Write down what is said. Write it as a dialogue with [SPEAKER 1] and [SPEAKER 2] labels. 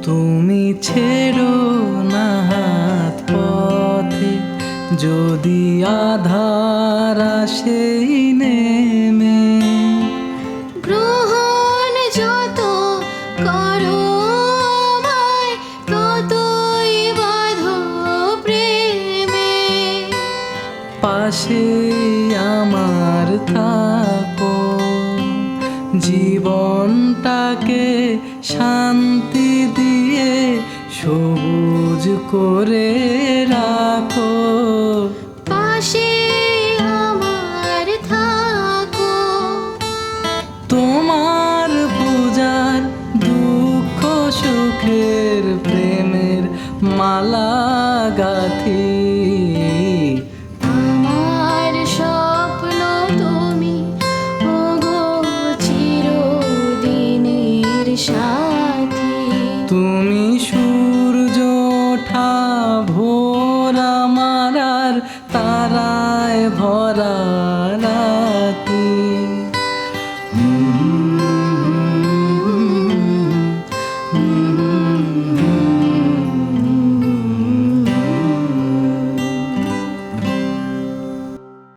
[SPEAKER 1] তুমি ছেড়ো না হাত পথে, যদি আধার আসে নেমে।
[SPEAKER 2] গ্রহণ যত করো আমায়, ততই বাঁধো প্রেমে।
[SPEAKER 1] পাশে আমার থাকো, জীবনটাকে শান্তি দিয়ে সবুজ করে রাখো।
[SPEAKER 2] পাশে আমার থাকো,
[SPEAKER 1] তোমার পূজার দুঃখ সুখের প্রেমের মালা গাঁথি।